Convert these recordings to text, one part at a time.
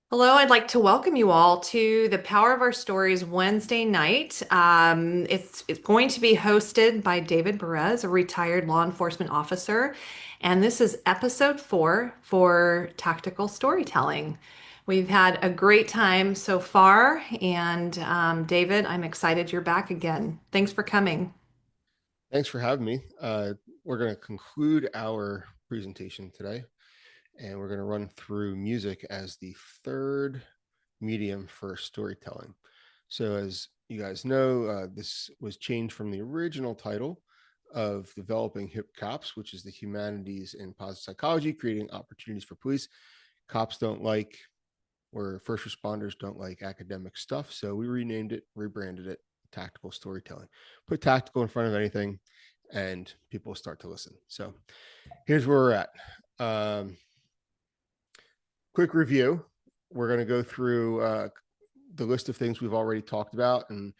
Hello, I'd like to welcome you all to the Power of Our Stories Wednesday night. It's going to be hosted by David Berez, a retired law enforcement officer, and this is episode 4 for tactical storytelling. We've had a great time so far, and David, I'm excited you're back again. Thanks for coming. Thanks for having me. We're going to conclude our presentation today, and we're going to run through music as the third medium for storytelling. So, as you guys know, this was changed from the original title of developing hip cops, which is the humanities and positive psychology, creating opportunities for police. Cops don't like, or first responders don't like academic stuff. So we renamed it, rebranded it, tactical storytelling. Put tactical in front of anything, and people start to listen. So here's where we're at. Quick review. We're going to go through the list of things we've already talked about and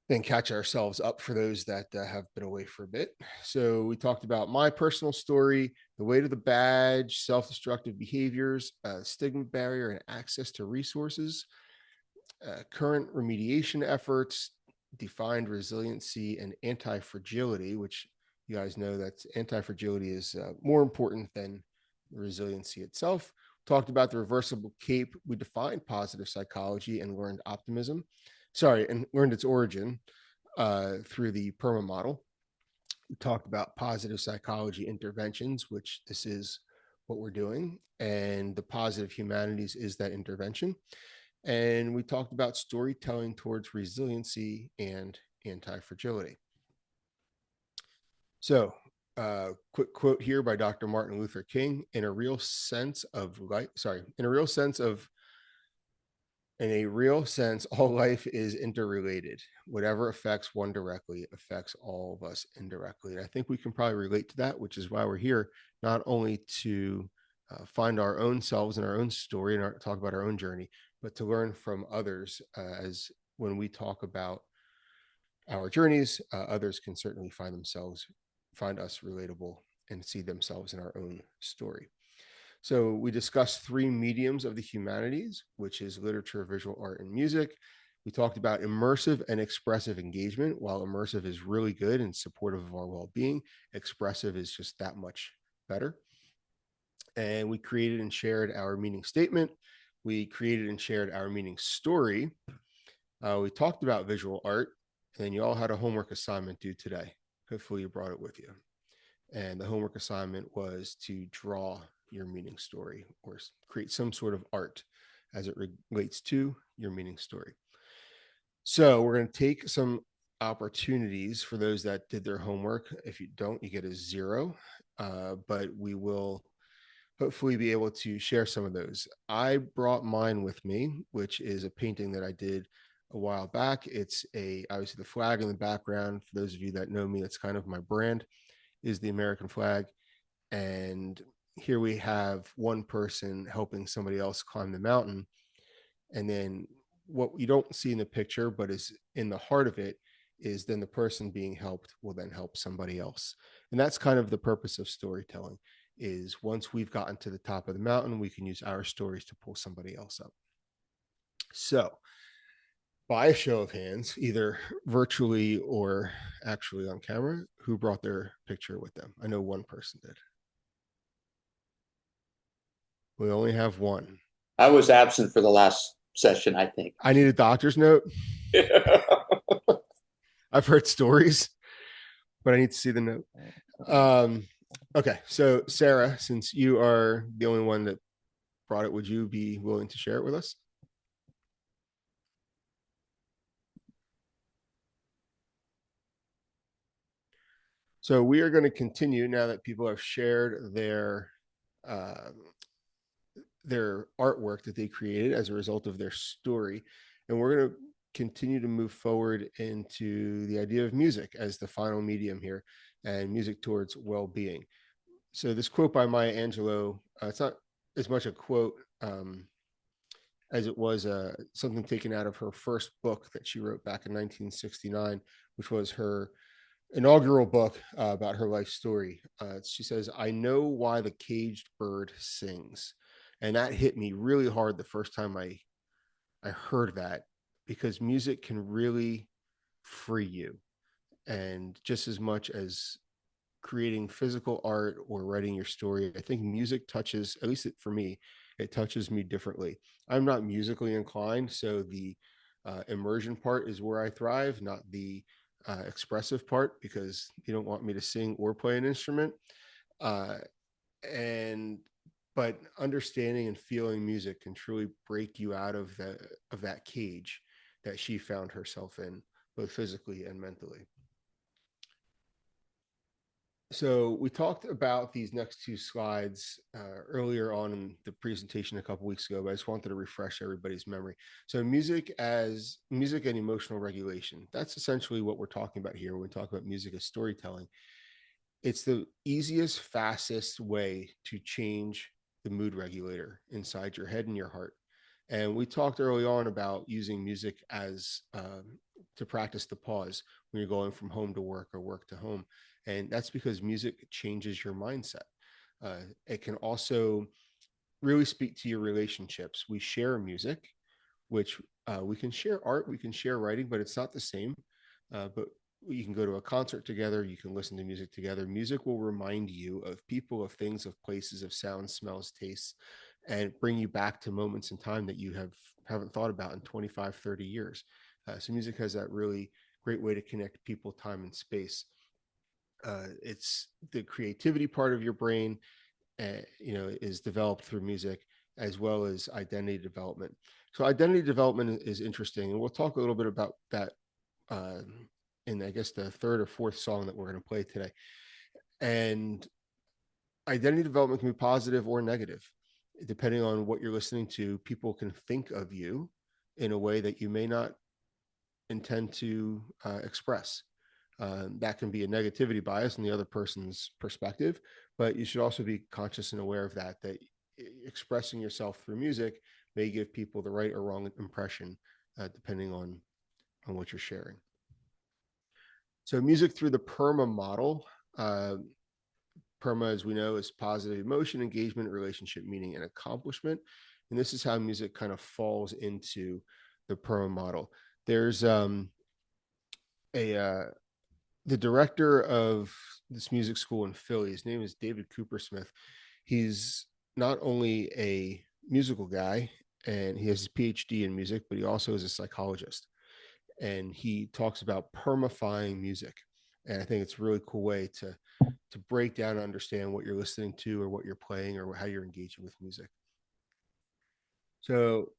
then catch ourselves up for those that have been away for a bit. So we talked about my personal story, the weight of the badge, self-destructive behaviors, stigma barrier, and access to resources, current remediation efforts, defined resiliency, and anti-fragility, which you guys know that anti-fragility is more important than resiliency itself. Talked about the reversible cape. We defined positive psychology and learned optimism. Sorry, and learned its origin through the PERMA model. We talked about positive psychology interventions, which this is what we're doing, and the positive humanities is that intervention. And we talked about storytelling towards resiliency and anti-fragility. So, quick quote here by Dr. Martin Luther King: "In a real sense of life, in a real sense, all life is interrelated. Whatever affects one directly affects all of us indirectly." And I think we can probably relate to that, which is why we're here, not only to find our own selves and our own story and talk about our own journey, but to learn from others. As when we talk about our journeys, others can certainly find us relatable, and see themselves in our own story. So we discussed three mediums of the humanities, which is literature, visual art, and music. We talked about immersive and expressive engagement. While immersive is really good and supportive of our well-being, expressive is just that much better. And we created and shared our meaning statement. We created and shared our meaning story. We talked about visual art, and then you all had a homework assignment due today. Hopefully you brought it with you. And the homework assignment was to draw your meaning story or create some sort of art as it relates to your meaning story. So we're going to take some opportunities for those that did their homework. If you don't, you get a 0, but we will hopefully be able to share some of those. I brought mine with me, which is a painting that I did a while back. It's obviously the flag in the background. For those of you that know me, that's kind of my brand, is the American flag. And here we have one person helping somebody else climb the mountain. And then what you don't see in the picture, but is in the heart of it, is then the person being helped will then help somebody else. And that's kind of the purpose of storytelling, is once we've gotten to the top of the mountain, we can use our stories to pull somebody else up. So by a show of hands, either virtually or actually on camera, who brought their picture with them? I know one person did. We only have one. I was absent for the last session, I think. I need a doctor's note. I've heard stories, but I need to see the note. Okay, so Sarah, since you are the only one that brought it, would you be willing to share it with us? So we are going to continue now that people have shared uh, their artwork that they created as a result of their story, and we're going to continue to move forward into the idea of music as the final medium here, and music towards well-being. So this quote by Maya Angelou, it's not as much a quote as it was something taken out of her first book that she wrote back in 1969, which was her inaugural book about her life story. She says, "I know why the caged bird sings. And that hit me really hard the first time I heard that, because music can really free you. And just as much as creating physical art or writing your story, I think music touches, at least for me, it touches me differently. I'm not musically inclined, so the immersion part is where I thrive, not the expressive part, because you don't want me to sing or play an instrument. Uh, and but understanding and feeling music can truly break you out of that cage that she found herself in, both physically and mentally. So we talked about these next two slides earlier on in the presentation a couple weeks ago, but I just wanted to refresh everybody's memory. So music and emotional regulation, that's essentially what we're talking about here when we talk about music as storytelling. It's the easiest, fastest way to change the mood regulator inside your head and your heart. And we talked early on about using music as to practice the pause when you're going from home to work or work to home. And that's because music changes your mindset. It can also really speak to your relationships. We share music, which we can share art, we can share writing, but it's not the same. But you can go to a concert together, you can listen to music together. Music will remind you of people, of things, of places, of sounds, smells, tastes, and bring you back to moments in time that you haven't thought about in 25, 30 years. So music has that really great way to connect people, time, and space. It's the creativity part of your brain, is developed through music, as well as identity development. So identity development is interesting, and we'll talk a little bit about that uh, in, I guess, the third or fourth song that we're going to play today. And identity development can be positive or negative, depending on what you're listening to. People can think of you in a way that you may not intend to express. That can be a negativity bias in the other person's perspective, but you should also be conscious and aware of that expressing yourself through music may give people the right or wrong impression, depending on what you're sharing. So music through the PERMA model. PERMA, as we know, is positive emotion, engagement, relationship, meaning, and accomplishment. And this is how music kind of falls into the PERMA model. There's the director of this music school in Philly. His name is David Coopersmith. He's not only a musical guy, and he has his PhD in music, but he also is a psychologist. And he talks about permifying music. And I think it's a really cool way to break down and understand what you're listening to, or what you're playing, or how you're engaging with music. So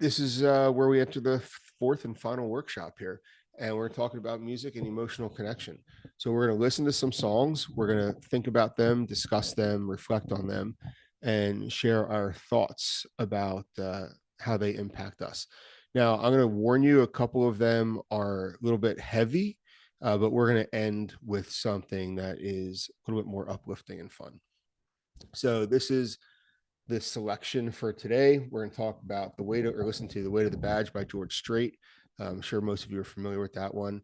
this is where we enter the fourth and final workshop here. And we're talking about music and emotional connection. So we're going to listen to some songs. We're going to think about them, discuss them, reflect on them, and share our thoughts about how they impact us. Now, I'm going to warn you, a couple of them are a little bit heavy, but we're going to end with something that is a little bit more uplifting and fun. So this is the selection for today. We're going to talk about listen to The Weight of the Badge by George Strait. I'm sure most of you are familiar with that one.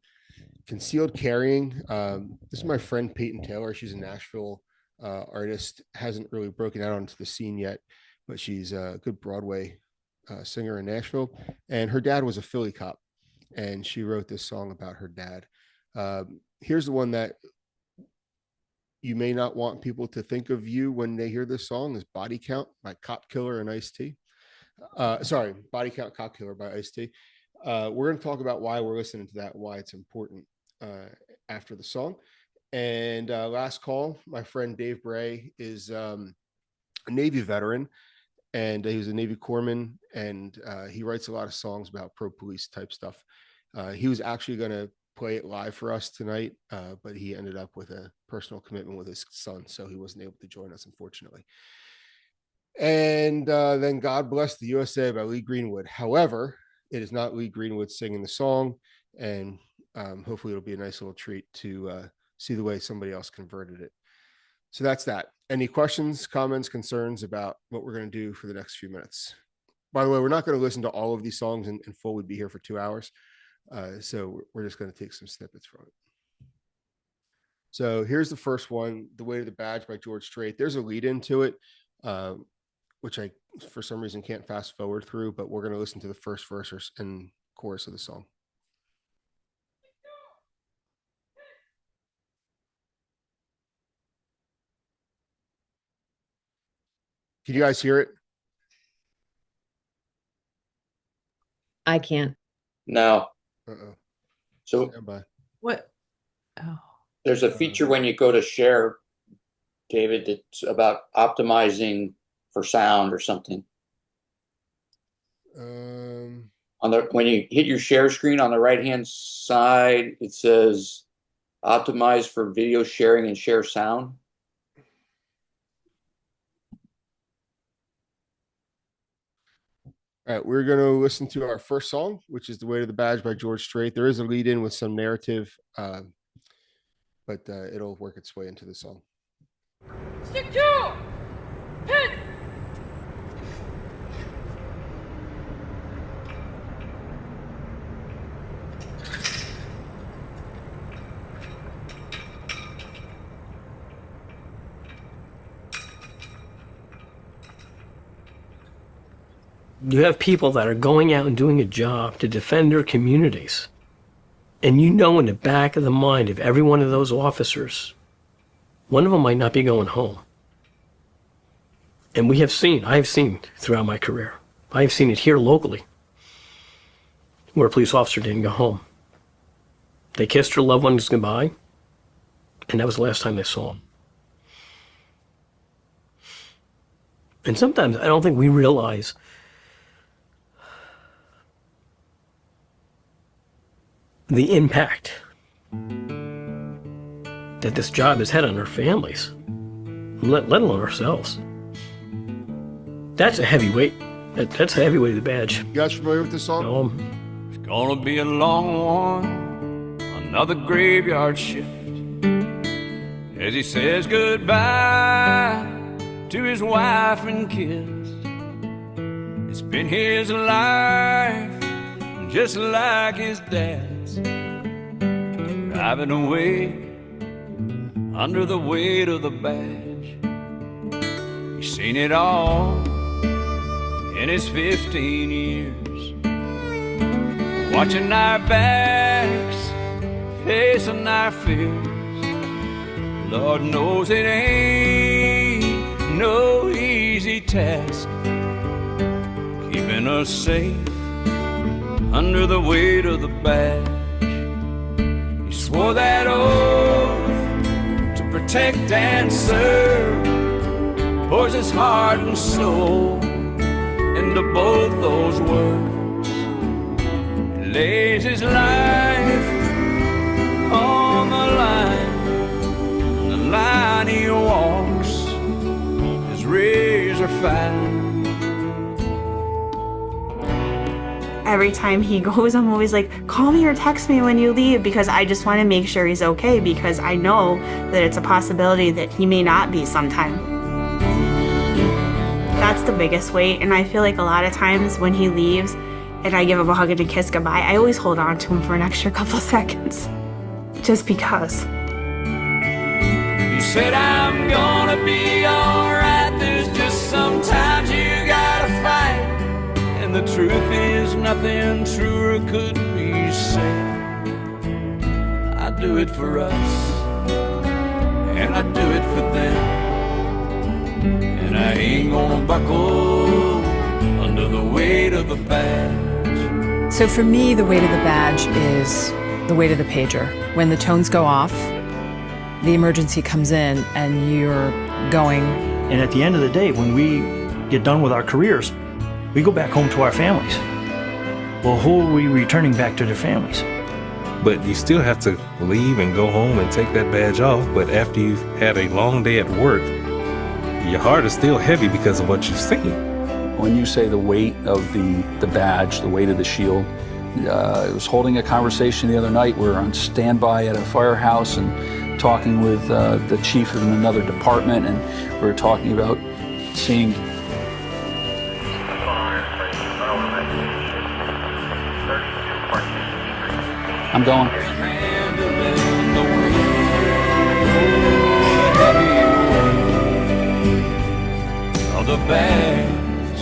Concealed Carrying. This is my friend Peyton Taylor. She's a Nashville artist, hasn't really broken out onto the scene yet, but she's a good Broadway singer in Nashville. And her dad was a Philly cop, and she wrote this song about her dad. Here's the one that you may not want people to think of you when they hear this song, is Body Count by Cop Killer and Ice-T. Body Count, Cop Killer by Ice-T. We're going to talk about why we're listening to that, why it's important after the song. And last call, my friend Dave Bray is a Navy veteran, and he was a Navy corpsman, and he writes a lot of songs about pro-police type stuff. He was actually going to play it live for us tonight, but he ended up with a personal commitment with his son, so he wasn't able to join us, unfortunately. And then God Bless the USA by Lee Greenwood. However, it is not Lee Greenwood singing the song, and hopefully it'll be a nice little treat to see the way somebody else converted it. So that's that. Any questions, comments, concerns about what we're going to do for the next few minutes? By the way, we're not going to listen to all of these songs in full. We'd be here for 2 hours. So we're just going to take some snippets from it. So here's the first one, The Weight of the Badge by George Strait. There's a lead into it. which I, for some reason, can't fast forward through, but we're going to listen to the first verse and chorus of the song. Can you guys hear it? I can't. No. Uh-oh. So Stand by. What? Oh, there's a feature when you go to share, David, that's about optimizing for sound or something. When you hit your share screen on the right-hand side, it says optimize for video sharing and share sound. All right, we're going to listen to our first song, which is The Weight of the Badge by George Strait. There is a lead in with some narrative, but it'll work its way into the song. Secure! Hit! You have people that are going out and doing a job to defend their communities. And you know in the back of the mind of every one of those officers, one of them might not be going home. And I have seen throughout my career, I have seen it here locally, where a police officer didn't go home. They kissed their loved ones goodbye, and that was the last time they saw them. And sometimes I don't think we realize the impact that this job has had on our families, let alone ourselves. That's a heavy weight. That's a heavy weight of the badge. You guys familiar with this song? It's gonna be a long one, another graveyard shift, as he says goodbye to his wife and kids. It's been his life, just like his dad's, driving away under the weight of the badge. He's seen it all in his 15 years, watching our backs, facing our fears. Lord knows it ain't no easy task, keeping us safe under the weight of the badge. He swore that oath to protect and serve, pours his heart and soul into both those words. He lays his life on the line, and the line he walks is razor fine. Every time he goes, I'm always like, call me or text me when you leave, because I just want to make sure he's okay, because I know that it's a possibility that he may not be sometime. That's the biggest weight, and I feel like a lot of times when he leaves and I give him a hug and a kiss goodbye, I always hold on to him for an extra couple seconds, just because. You said I'm gonna be alright, there's just sometimes you gotta fight. And the truth is nothing truer could be said. I do it for us, and I do it for them, and I ain't gonna buckle under the weight of the badge. So for me, the weight of the badge is the weight of the pager. When the tones go off, the emergency comes in and you're going. And at the end of the day, when we get done with our careers, we go back home to our families. Well, who are we returning back to their families? But you still have to leave and go home and take that badge off. But after you've had a long day at work, your heart is still heavy because of what you've seen. When you say the weight of the badge, the weight of the shield, I was holding a conversation the other night. We were on standby at a firehouse and talking with the chief of another department, and we were talking about seeing. I'm going. the badge.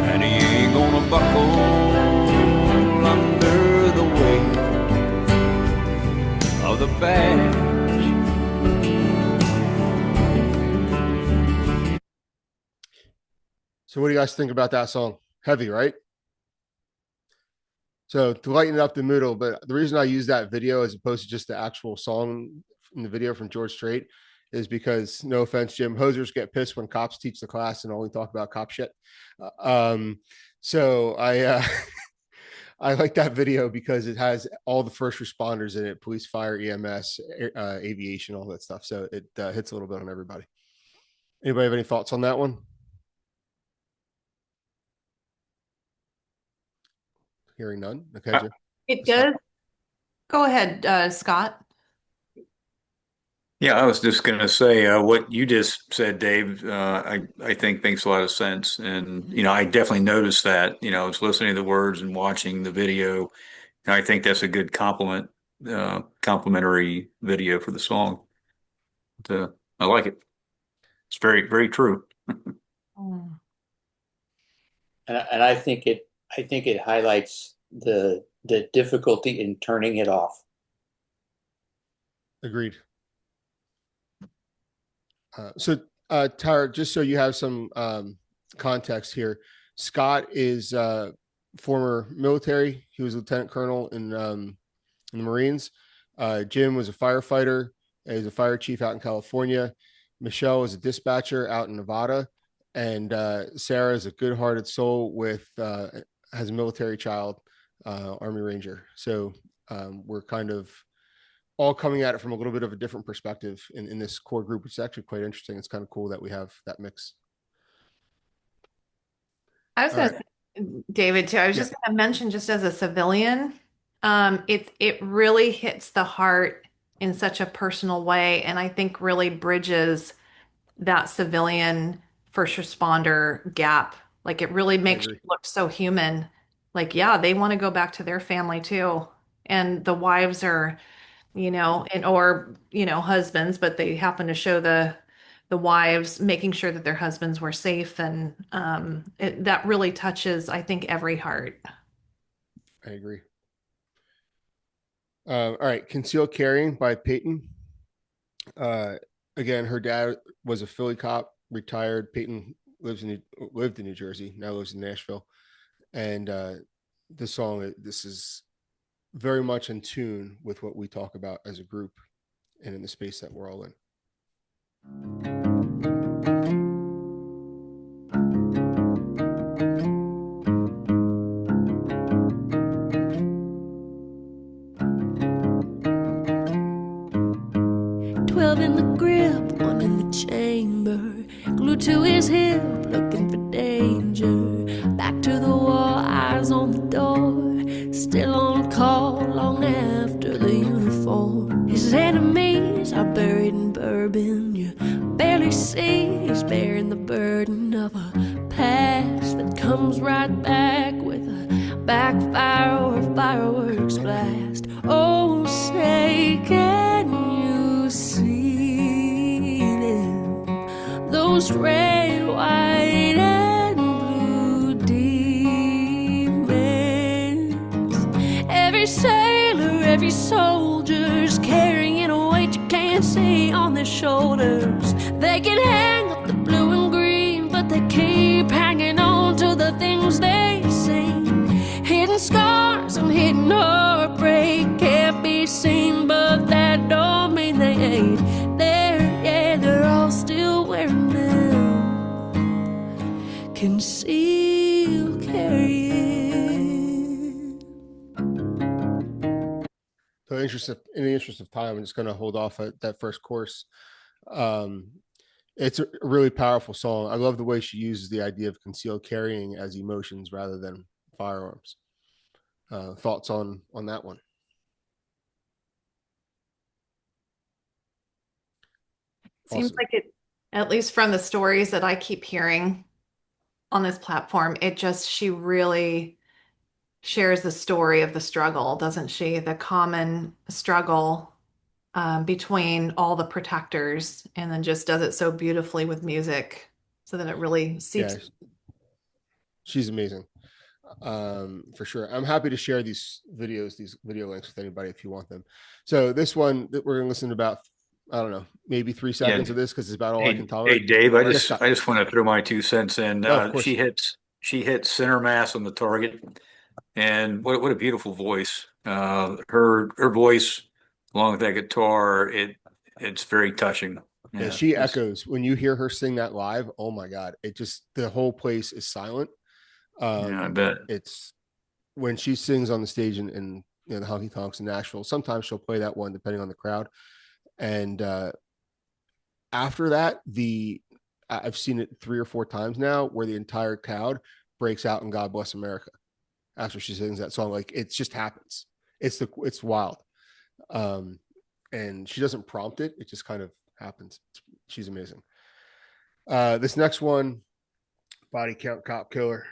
And he ain't gonna buckle under the weight of the badge. So what do you guys think about that song? Heavy, right? So to lighten up the mood, but the reason I use that video as opposed to just the actual song in the video from George Strait is because, no offense, Jim, hosers get pissed when cops teach the class and only talk about cop shit. So I I like that video because it has all the first responders in it: police, fire, EMS, aviation, all that stuff. So it hits a little bit on everybody. Anybody have any thoughts on that one? Hearing none. Okay, Jim. It does. Go ahead, Scott. Yeah, I was just going to say what you just said, Dave. I think makes a lot of sense, and I definitely noticed that. I was listening to the words and watching the video, and I think that's a good complimentary video for the song. I like it. It's very, very true. And I think it highlights the difficulty in turning it off. Agreed. So Tara, just so you have some context here, Scott is former military. He was a lieutenant colonel in the Marines. Jim was a firefighter. He's a fire chief out in California. Michelle is a dispatcher out in Nevada. And Sarah is a good-hearted soul with has a military child, Army Ranger. So we're kind of all coming at it from a little bit of a different perspective in this core group, which is actually quite interesting. It's kind of cool that we have that mix. I was going to say, David, too. I was just going to mention, just as a civilian, it really hits the heart in such a personal way, and I think really bridges that civilian first responder gap. Like, it really makes you look so human. Like, yeah, they want to go back to their family too, and the wives are, or husbands, but they happen to show the wives making sure that their husbands were safe, and that really touches, I think, every heart. I agree. All right, Concealed Carrying by Peyton. Again, her dad was a Philly cop, retired. Peyton lived in New Jersey, now lives in Nashville. And this song, this is very much in tune with what we talk about as a group and in the space that we're all in. 12 in the grip, one in the chamber, glued to his hip, looking for danger. Back to the wall, eyes on the door, still on call long after the uniform. His enemies are buried in bourbon. You barely see he's bearing the burden of a past that comes right back with a backfire or a fireworks blast. Oh, say, can you see them? Those red, white, and blue demons. Every sailor, every soldier's carrying a weight you can't see on their shoulders. They can hang up the blue and green, but they keep hanging on to the things they sing. Hidden scars and hidden heartbreak can't be seen, but that don't mean they ain't there. Yeah, they're all still wearing them. Conceal carrying. So in the interest of time, I'm just going to hold off at that first course. It's a really powerful song. I love the way she uses the idea of concealed carrying as emotions rather than firearms. Thoughts on that one? Seems Awesome. like it, at least from the stories that I keep hearing on this platform, she really shares the story of the struggle, doesn't she? The common struggle between all the protectors, and then just does it so beautifully with music so that it really seeps. Yeah, she's amazing. For sure. I'm happy to share these videos, these video links with anybody if you want them. So this one that we're going to listen to about, I don't know, maybe 3 seconds of this because it's about all I can Hey, tolerate. Dave, I Yes, Scott. just want to throw my 2 cents in. No, of course. She hits center mass on the target, and what a beautiful voice. Her voice, along with that guitar, it's very touching. Yeah, she echoes when you hear her sing that live. Oh my God. It just, the whole place is silent. Yeah, I bet. It's when she sings on the stage in you know, the honky tonks in Nashville, sometimes she'll play that one depending on the crowd. And after that, I've seen it 3 or 4 times now where the entire crowd breaks out in God Bless America after she sings that song. Like, it just happens. It's wild. And she doesn't prompt it. It just kind of happens. She's amazing. This next one, body count cop killer.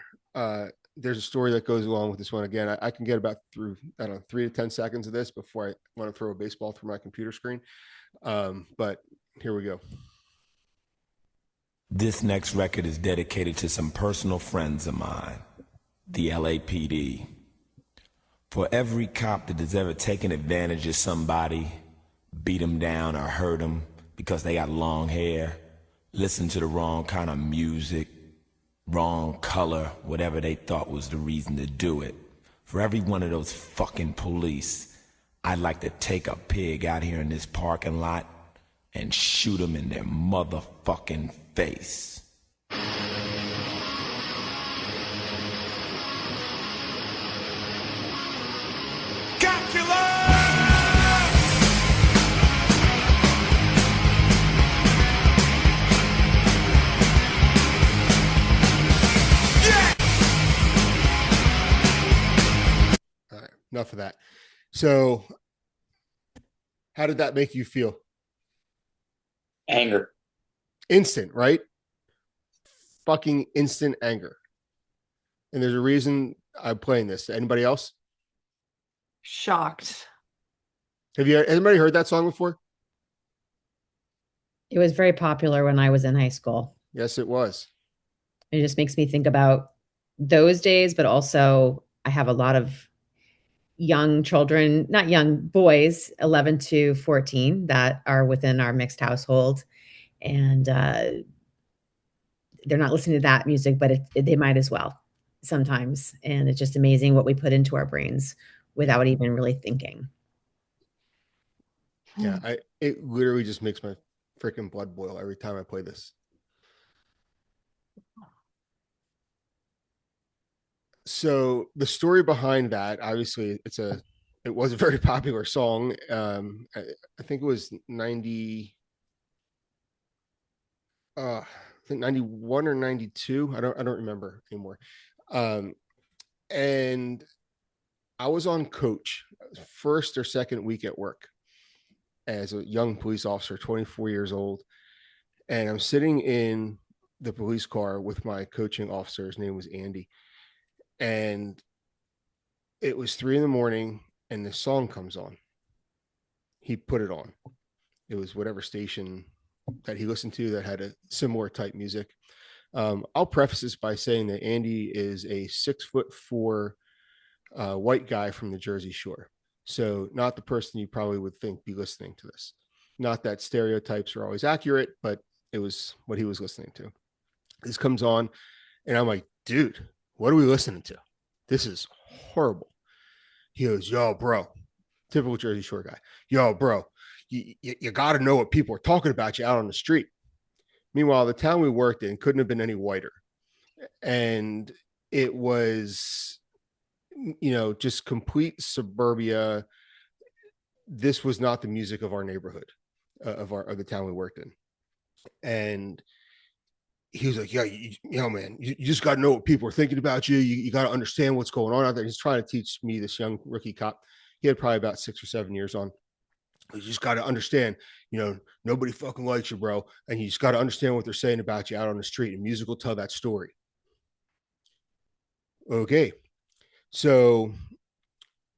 There's a story that goes along with this one. Again, I can get about through, I don't know, 3 to 10 seconds of this before I want to throw a baseball through my computer screen. But here we go. This next record is dedicated to some personal friends of mine, the LAPD. For every cop that has ever taken advantage of somebody, beat them down or hurt them because they got long hair, listened to the wrong kind of music, wrong color, whatever they thought was the reason to do it. For every one of those fucking police, I'd like to take a pig out here in this parking lot and shoot them in their motherfucking face. Enough of that. So how did that make you feel? Anger. Instant, right? Fucking instant anger. And there's a reason I'm playing this. Anybody else? Shocked. Have you anybody heard that song before? It was very popular when I was in high school. Yes, it was. It just makes me think about those days, but also I have a lot of young children, not young boys, 11 to 14, that are within our mixed household. And they're not listening to that music, but they might as well sometimes. And it's just amazing what we put into our brains without even really thinking. Yeah, it literally just makes my freaking blood boil every time I play this. So the story behind that, obviously, it was a very popular song. I think it was 90. I think 91 or 92. I don't remember anymore. And I was on coach first or second week at work as a young police officer, 24 years old. And I'm sitting in the police car with my coaching officer. His name was Andy. And it was 3 a.m. and the song comes on. He put it on. It was whatever station that he listened to that had a similar type music. I'll preface this by saying that Andy is a 6'4" white guy from the Jersey Shore. So not the person you probably would think be listening to this. Not that stereotypes are always accurate, but it was what he was listening to. This comes on and I'm like, dude, what are we listening to? This is horrible. He goes, yo, bro, typical Jersey Shore guy. Yo, bro, you got to know what people are talking about you out on the street. Meanwhile, the town we worked in couldn't have been any whiter. And it was, just complete suburbia. This was not the music of our neighborhood, of the town we worked in. And he was like, yeah, man, you just got to know what people are thinking about you. You got to understand what's going on out there. He's trying to teach me, this young rookie cop. He had probably about 6 or 7 years on. You just got to understand, nobody fucking likes you, bro. And you just got to understand what they're saying about you out on the street, and music will tell that story. Okay. So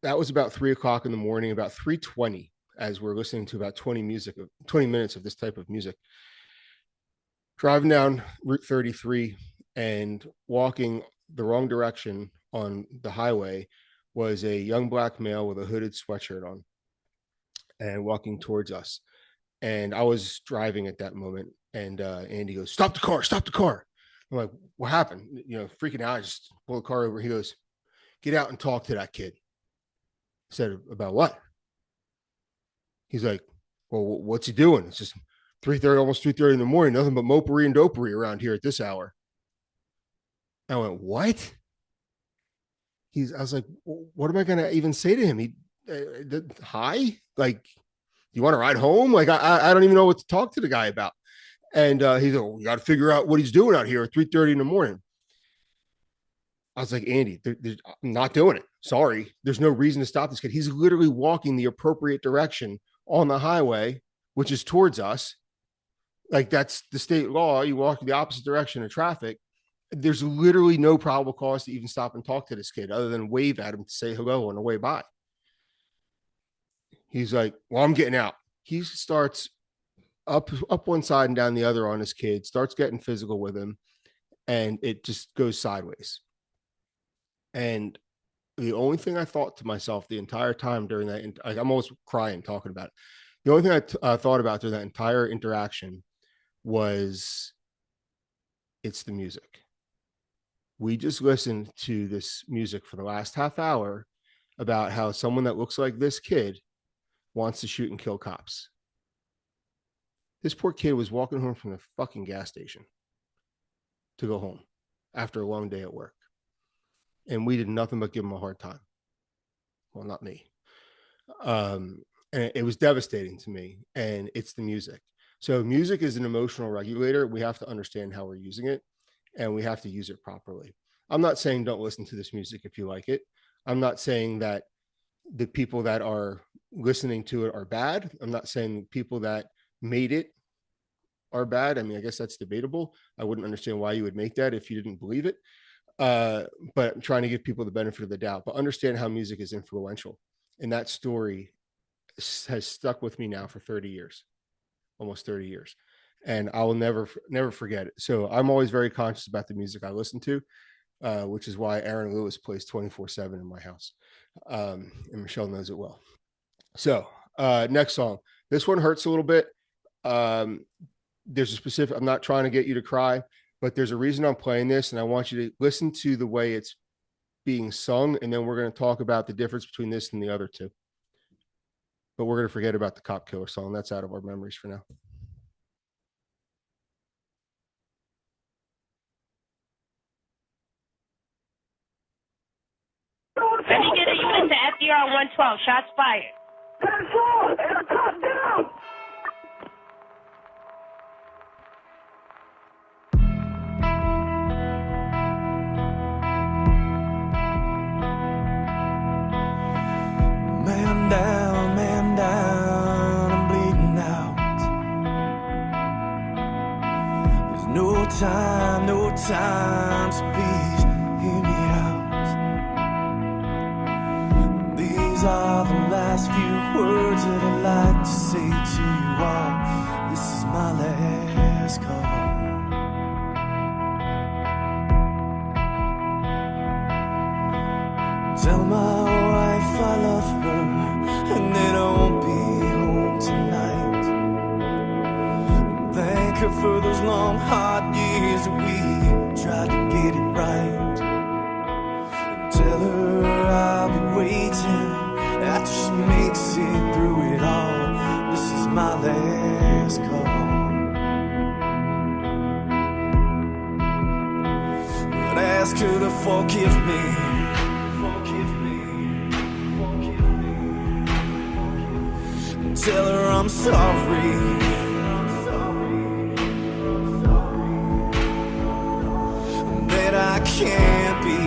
that was about 3 o'clock in the morning. About 3:20, as we're listening to about 20 minutes of this type of music. Driving down Route 33 and walking the wrong direction on the highway was a young black male with a hooded sweatshirt on and walking towards us. And I was driving at that moment, and Andy goes, "Stop the car, stop the car." I'm like, "What happened?" Freaking out. I just pull the car over. He goes, "Get out and talk to that kid." I said, "About what?" He's like, "Well, what's he doing? It's just 3:30, almost 3:30 in the morning, nothing but mopery and dopery around here at this hour." I went, "What?" I was like, "What am I going to even say to him?" Hi? Like, you want to ride home? Like, I don't even know what to talk to the guy about. And he's like, "Well, you got to figure out what he's doing out here at 3:30 in the morning." I was like, "Andy, I'm not doing it. Sorry. There's no reason to stop this kid. He's literally walking the appropriate direction on the highway, which is towards us. Like, that's the state law. You walk the opposite direction of traffic. There's literally no probable cause to even stop and talk to this kid other than wave at him to say hello on the way by." He's like, "Well, I'm getting out." He starts up one side and down the other on his kid, starts getting physical with him, and it just goes sideways. And the only thing I thought to myself the entire time during that, I'm almost crying talking about it. The only thing I thought about during that entire interaction was, it's the music. We just listened to this music for the last half hour about how someone that looks like this kid wants to shoot and kill cops. This poor kid was walking home from the fucking gas station to go home after a long day at work. And we did nothing but give him a hard time. Well, not me. And it was devastating to me. And it's the music. So music is an emotional regulator. We have to understand how we're using it, and we have to use it properly. I'm not saying don't listen to this music if you like it. I'm not saying that the people that are listening to it are bad. I'm not saying people that made it are bad. I mean, I guess that's debatable. I wouldn't understand why you would make that if you didn't believe it. But I'm trying to give people the benefit of the doubt, but understand how music is influential. And that story has stuck with me now for 30 years, almost 30 years. And I will never forget it. So I'm always very conscious about the music I listen to, which is why Aaron Lewis plays 24/7 in my house. And Michelle knows it well. So next song, this one hurts a little bit. There's a specific, I'm not trying to get you to cry, but there's a reason I'm playing this, and I want you to listen to the way it's being sung, and then we're going to talk about the difference between this and the other two. But we're going to forget about the cop killer song. That's out of our memories for now. Let me get a unit to FDR 112. Shots fired. Control, and top down. Man down, I'm bleeding out. There's no time, so please hear me out. These are the last few words that I'd like to say to you all. This is my last call. Tell my wife I love her, and that I won't be home tonight. Thank her for those long, hard years that we tried to get it right. And tell her I'll be waiting after she makes it through it all. This is my last call. But ask her to forgive me. Tell her I'm sorry. That I can't be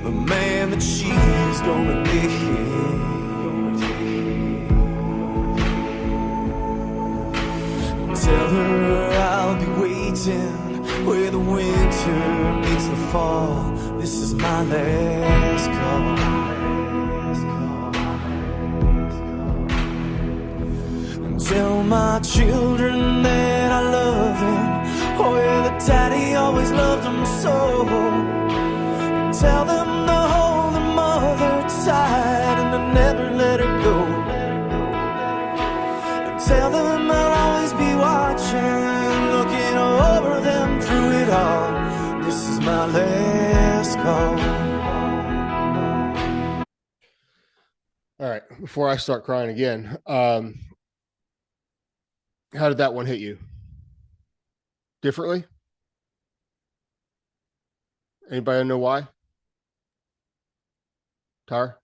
the man that she's gonna be. Tell her I'll be waiting where the winter meets the fall. This is my last call. And tell my children that I love them. Oh yeah, that daddy always loved them so. And tell them to hold their mother tight and to never let her go. And tell them I'll always be watching, looking over them through it all. This is my last call. All right, before I start crying again, how did that one hit you? Differently? Anybody know why? Tar?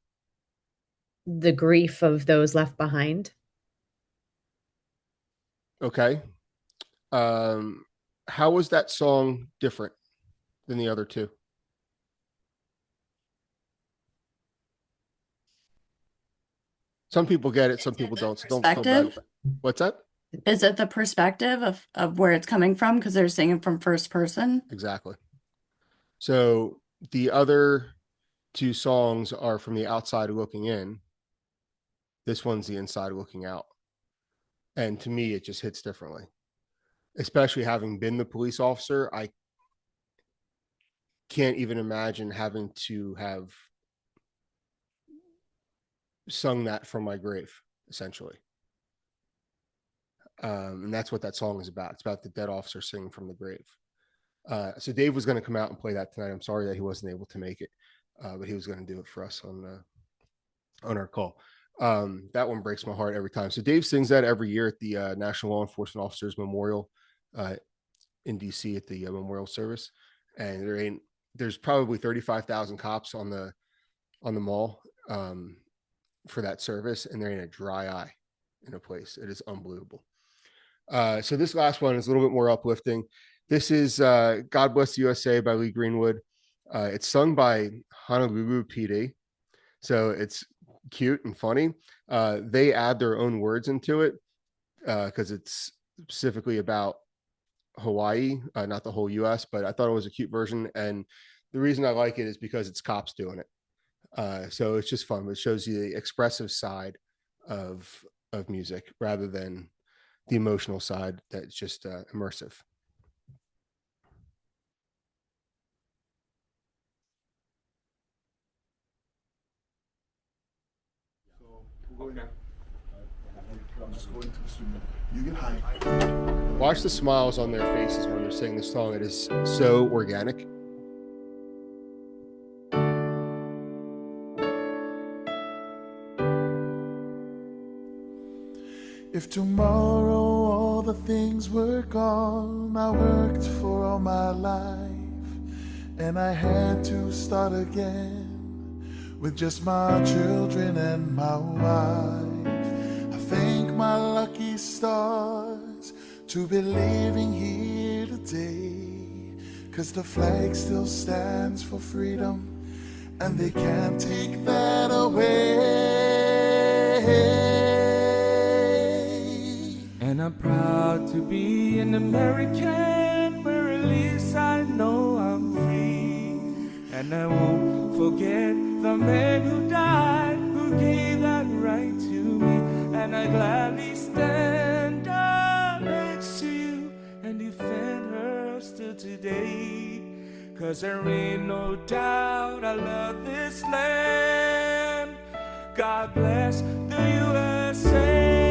The grief of those left behind. Okay. How was that song different than the other two? Some people get it, some people don't. So don't feel bad. Perspective? What's that? Is it the perspective of where it's coming from? Because they're singing from first person. Exactly. So the other two songs are from the outside looking in. This one's the inside looking out. And to me, it just hits differently. Especially having been the police officer, I can't even imagine having to have sung that from my grave, essentially. And that's what that song is about. It's about the dead officer singing from the grave. So Dave was going to come out and play that tonight. I'm sorry that he wasn't able to make it, but he was going to do it for us on our call. That one breaks my heart every time. So Dave sings that every year at the National Law Enforcement Officers Memorial in DC at the memorial service. And there's probably 35,000 cops on the mall for that service, and they're in a dry eye in a place. It is unbelievable. So this last one is a little bit more uplifting. This is God Bless the USA by Lee Greenwood. It's sung by Honolulu PD. So it's cute and funny. They add their own words into it because it's specifically about Hawaii, not the whole US, but I thought it was a cute version. And the reason I like it is because it's cops doing it. So it's just fun. It shows you the expressive side of music rather than the emotional side that's just immersive. You get high. Watch the smiles on their faces when they're singing the song. It is so organic. If tomorrow all the things were gone I worked for all my life, and I had to start again with just my children and my wife, I thank my lucky stars to be living here today, 'cause the flag still stands for freedom and they can't take that away. And I'm proud to be an American, where at least I know I'm free. And I won't forget the man who died, who gave that right to me. And I gladly stand up next to you and defend her still today. 'Cause there ain't no doubt I love this land. God bless the USA.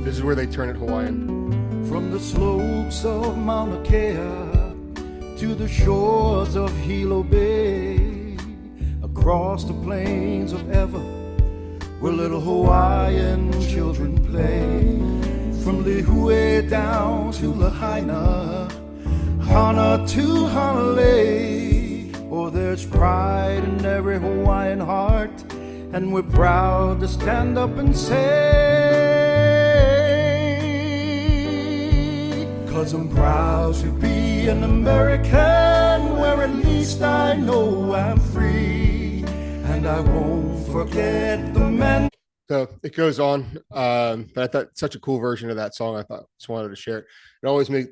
This is where they turn it Hawaiian. From the slopes of Mauna Kea to the shores of Hilo Bay, across the plains of Ewa, where little Hawaiian children play. From Lihue down to Lahaina, Hana to Hanalei. Oh, there's pride in every Hawaiian heart, and we're proud to stand up and say, 'cause I'm proud to be an American, where at least I know I'm free, and I won't forget the men. So it goes on, but I thought such a cool version of that song. I thought just wanted to share it.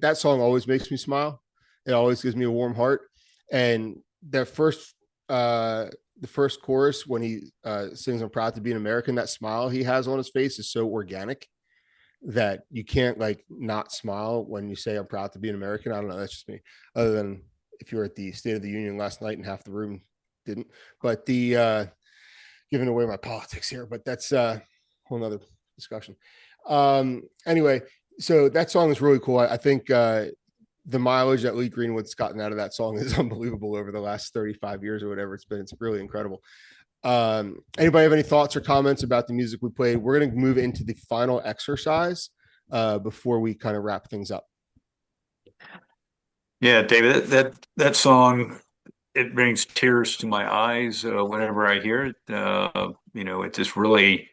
That song always makes me smile. It always gives me a warm heart. And the first chorus when he sings "I'm proud to be an American," that smile he has on his face is so organic that you can't like not smile when you say "I'm proud to be an American." I don't know. That's just me. Other than if you were at the State of the Union last night and half the room didn't, but giving away my politics here, but that's a whole nother discussion. Anyway, so that song is really cool. I think the mileage that Lee Greenwood's gotten out of that song is unbelievable over the last 35 years or whatever it's been. It's really incredible. Anybody have any thoughts or comments about the music we played? We're going to move into the final exercise before we kind of wrap things up. Yeah, David, that song, it brings tears to my eyes whenever I hear it. It just really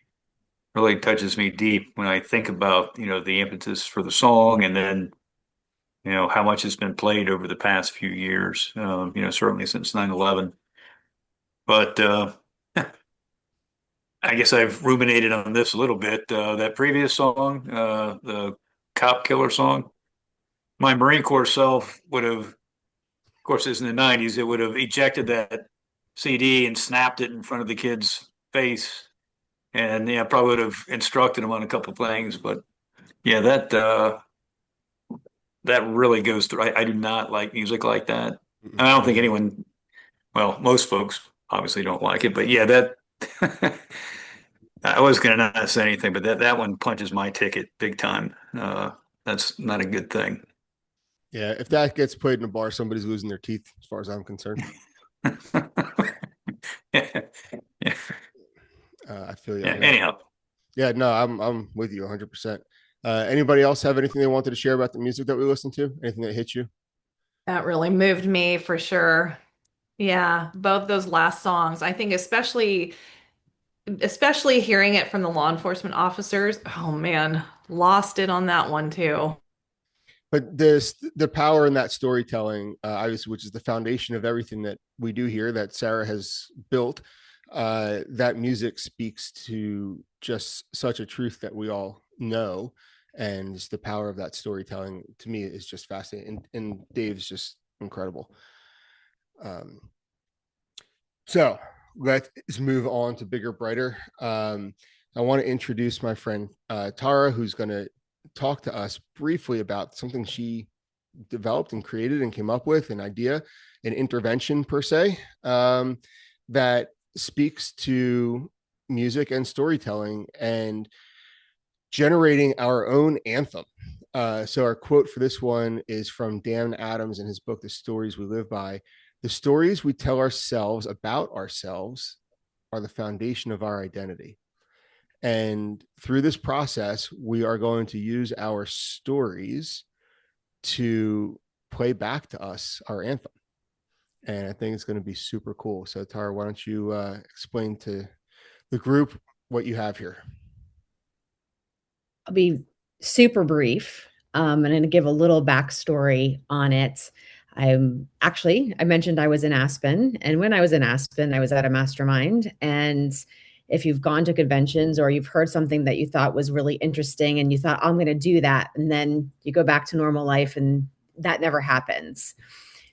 touches me deep when I think about, the impetus for the song, and then, how much it's been played over the past few years, certainly since 9/11. But I guess I've ruminated on this a little bit. That previous song, the Cop Killer song, my Marine Corps self would have, of course, it's in the 90s, it would have ejected that CD and snapped it in front of the kid's face. And yeah, probably would have instructed him on a couple of things. But yeah, that really goes through. I do not like music like that. And I don't think anyone, well, most folks obviously don't like it. But yeah, that I was going to not say anything, but that one punches my ticket big time. That's not a good thing. Yeah, if that gets played in a bar, somebody's losing their teeth, as far as I'm concerned. Yeah. I feel you. Yeah, anyhow. Yeah, no, I'm with you 100%. Anybody else have anything they wanted to share about the music that we listened to? Anything that hit you? That really moved me for sure. Yeah, both those last songs. I think especially hearing it from the law enforcement officers. Oh man, lost it on that one too. But the power in that storytelling, obviously, which is the foundation of everything that we do here, that Sarah has built, that music speaks to just such a truth that we all know, and the power of that storytelling to me is just fascinating. And Dave's just incredible. So let's move on to bigger, brighter. I want to introduce my friend Tara, who's going to talk to us briefly about something she developed and created and came up with, an idea, an intervention per se, that speaks to music and storytelling and generating our own anthem. So our quote for this one is from Dan Adams in his book, The Stories We Live By. The stories we tell ourselves about ourselves are the foundation of our identity. And through this process, we are going to use our stories to play back to us our anthem. And I think it's going to be super cool. So Tara, why don't you explain to the group what you have here? I'll be super brief. I'm going to give a little backstory on it. I mentioned I was in Aspen, and when I was in Aspen, I was at a mastermind. And if you've gone to conventions or you've heard something that you thought was really interesting and you thought, I'm going to do that, and then you go back to normal life and that never happens.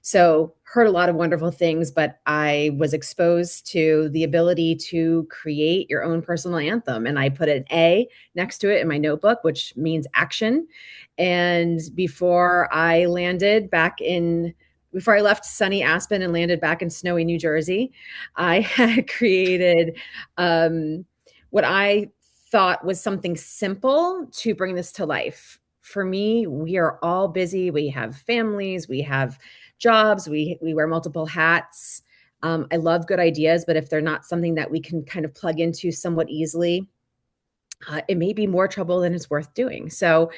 So heard a lot of wonderful things, but I was exposed to the ability to create your own personal anthem. And I put an A next to it in my notebook, which means action. And before I left sunny Aspen and landed back in snowy New Jersey, I had created what I thought was something simple to bring this to life. For me, we are all busy. We have families, we have jobs, we wear multiple hats. I love good ideas, but if they're not something that we can kind of plug into somewhat easily, it may be more trouble than it's worth doing. So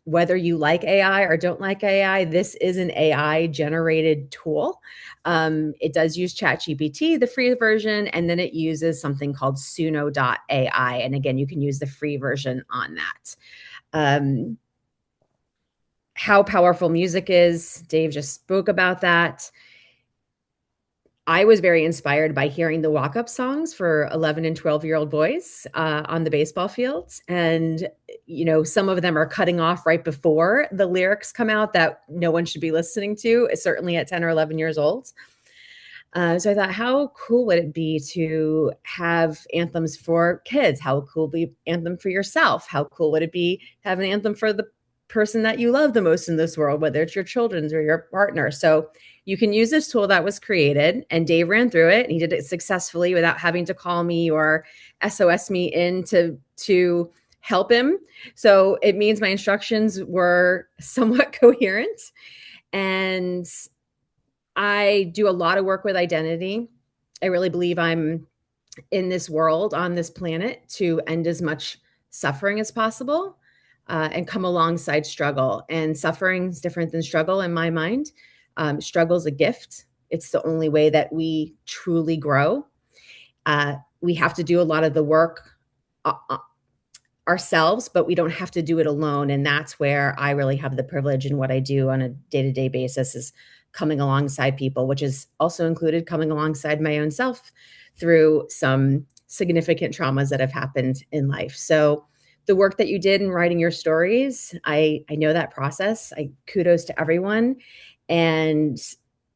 whether you like AI or don't like AI, this is an AI generated tool. It does use ChatGPT, the free version, and then it uses something called Suno.ai. And again, you can use the free version on that. How powerful music is, Dave just spoke about that. I was very inspired by hearing the walk-up songs for 11 and 12-year-old boys on the baseball fields. And, some of them are cutting off right before the lyrics come out that no one should be listening to, certainly at 10 or 11 years old. So I thought, how cool would it be to have anthems for kids? How cool would be anthem for yourself? How cool would it be to have an anthem for the person that you love the most in this world, whether it's your children's or your partner? So you can use this tool that was created, and Dave ran through it, and he did it successfully without having to call me or SOS me in to help him. So it means my instructions were somewhat coherent. And I do a lot of work with identity. I really believe I'm in this world, on this planet, to end as much suffering as possible and come alongside struggle. And suffering is different than struggle in my mind. Struggle is a gift. It's the only way that we truly grow. We have to do a lot of the work ourselves, but we don't have to do it alone. And that's where I really have the privilege in what I do on a day-to-day basis, is coming alongside people, which is also included coming alongside my own self through some significant traumas that have happened in life. So the work that you did in writing your stories, I know that process. Kudos to everyone. And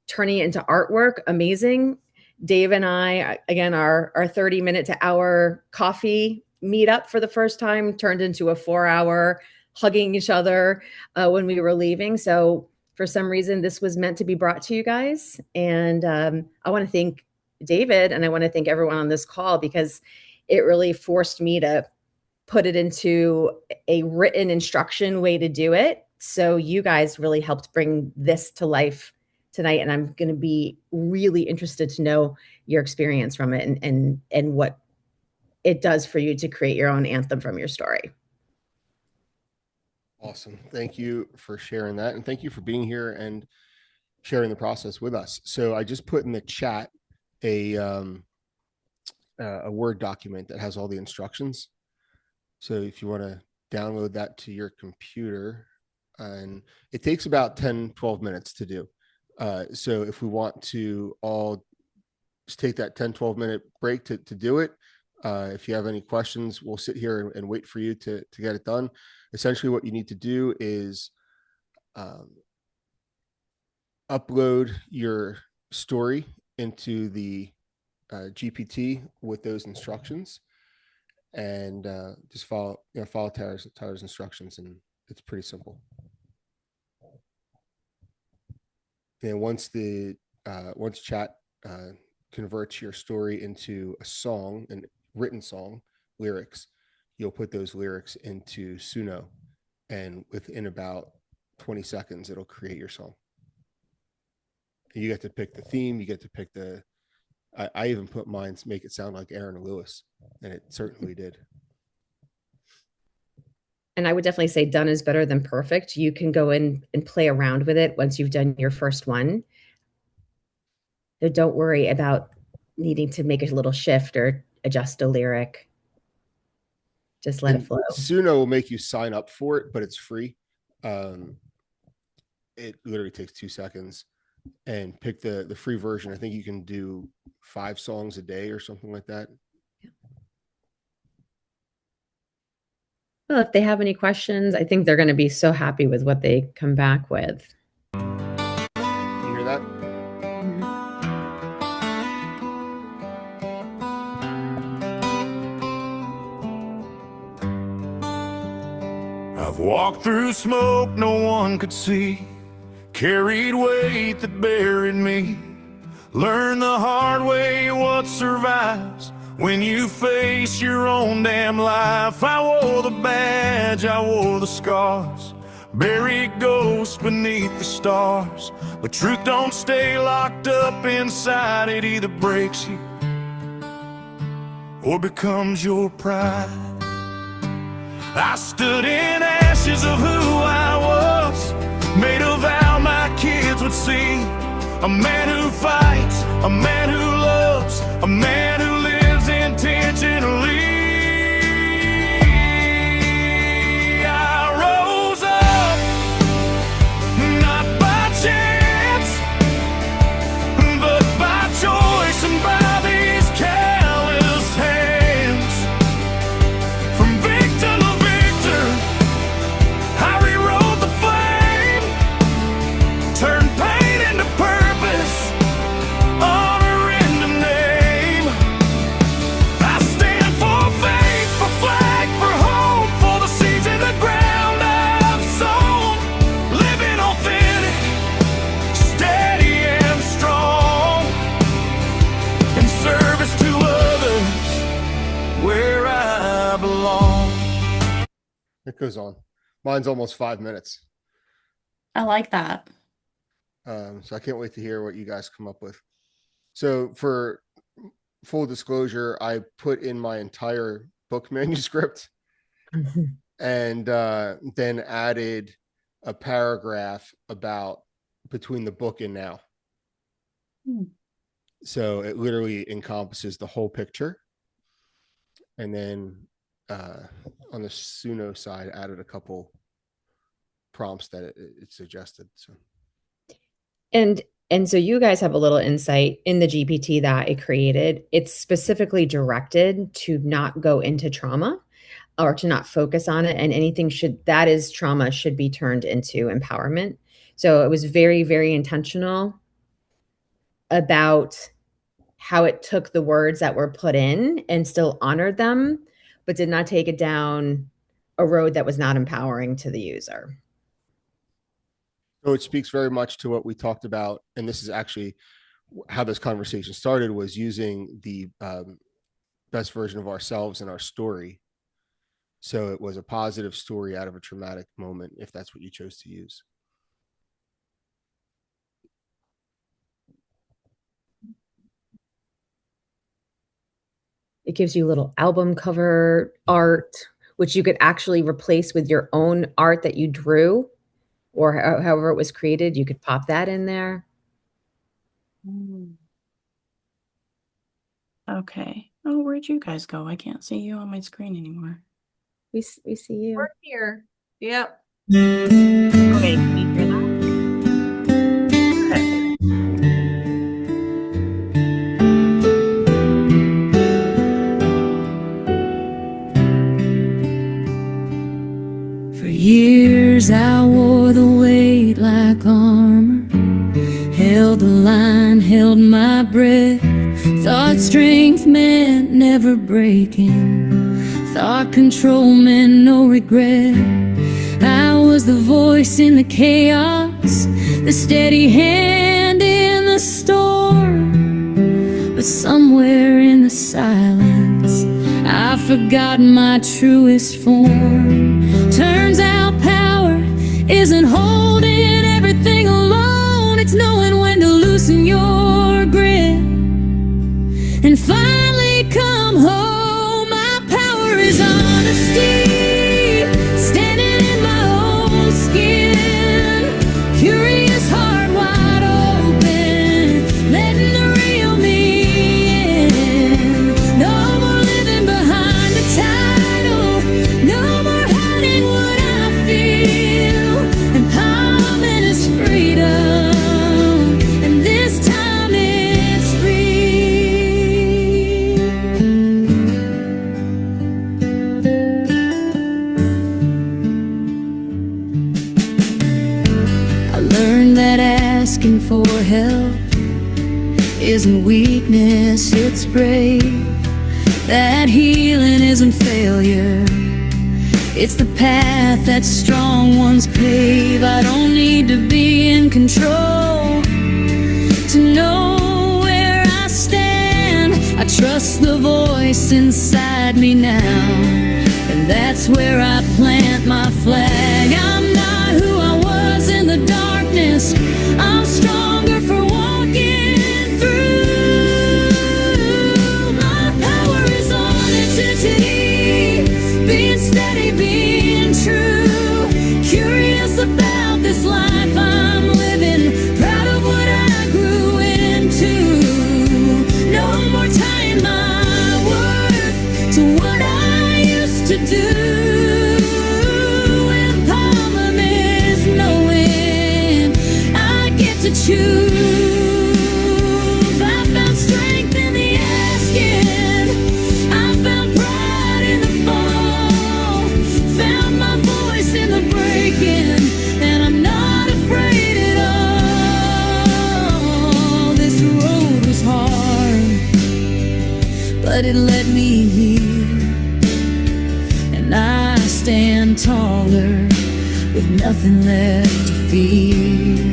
turning it into artwork, amazing. Dave and I, again, our 30-minute to hour coffee meetup for the first time turned into a 4-hour hugging each other when we were leaving. So for some reason, this was meant to be brought to you guys. And I want to thank David, and I want to thank everyone on this call, because it really forced me to put it into a written instruction way to do it. So you guys really helped bring this to life tonight. And I'm going to be really interested to know your experience from it and what it does for you to create your own anthem from your story. Awesome. Thank you for sharing that. And thank you for being here and sharing the process with us. So I just put in the chat a Word document that has all the instructions. So if you want to download that to your computer, and it takes about 10-12 minutes to do. So if we want to all just take that 10-12 minute break to do it, if you have any questions, we'll sit here and wait for you to get it done. Essentially what you need to do is upload your story into the GPT with those instructions, and just follow Tyler's instructions, and it's pretty simple. And once chat converts your story into a song, and written song lyrics, you'll put those lyrics into Suno, and within about 20 seconds, it'll create your song. You get to pick the theme. You get to pick I even put mine to make it sound like Aaron Lewis, and it certainly did. And I would definitely say done is better than perfect. You can go in and play around with it once you've done your first one. So don't worry about needing to make a little shift or adjust a lyric. Just let it flow. Suno will make you sign up for it, but it's free. It literally takes 2 seconds, and pick the free version. I think you can do 5 songs a day or something like that. Well, if they have any questions, I think they're going to be so happy with what they come back with. You hear that? I've walked through smoke no one could see, carried weight that buried me, learned the hard way what survives when you face your own damn life. I wore the badge, I wore the scars, buried ghosts beneath the stars. But truth don't stay locked up inside, it either breaks you or becomes your pride. I stood in ashes of who I was, made a vow my kids would see. A man who fights, a man who loves, a man who lives intentionally. I rose up, not by chance, but by choice. It goes on. Mine's almost 5 minutes. I like that. So I can't wait to hear what you guys come up with. So for full disclosure, I put in my entire book manuscript and then added a paragraph about between the book and now. So it literally encompasses the whole picture. And then on the Suno side, added a couple prompts that it suggested. So. And so you guys have a little insight in the GPT that it created. It's specifically directed to not go into trauma or to not focus on it, and anything that is trauma should be turned into empowerment. So it was very, very intentional about how it took the words that were put in and still honored them, but did not take it down a road that was not empowering to the user. So it speaks very much to what we talked about, and this is actually how this conversation started, was using the best version of ourselves in our story. So it was a positive story out of a traumatic moment, if that's what you chose to use. It gives you little album cover art, which you could actually replace with your own art that you drew, or however it was created. You could pop that in there. Okay. Oh, where'd you guys go? I can't see you on my screen anymore. We see you. We're here. Yep. Okay, can you hear that? For years I wore the weight like armor, held the line, held my breath, thought strength meant never breaking, thought control meant no regret. I was the voice in the chaos, the steady hand in the storm, but somewhere in the silence I forgot my truest form. Turns out power isn't holding everything alone, it's knowing when to loosen your grip and finally come home. My power is honesty, standing in my own skin, curious heart wide open, letting the real me in. No more living behind the title, no more hiding what I feel. Empowerment is freedom, and this time it's real. I learned that asking for help isn't weakness, it's brave. That healing isn't failure, it's the path that strong ones pave. I don't need to be in control to know where I stand. I trust the voice inside me now, and that's where I plant my flag. I'm not who I was in the darkness, I'm stronger for walking through. My power is on identity, being steady, being true, curious about this life I'm living, proud of what I grew into. No more tying my worth to what I used to do. Empowerment is knowing I get to choose. I found strength in the asking, I found pride in the fall, found my voice in the breaking, and I'm not afraid at all. This road was hard, but it led me here, and I stand taller with nothing left to fear.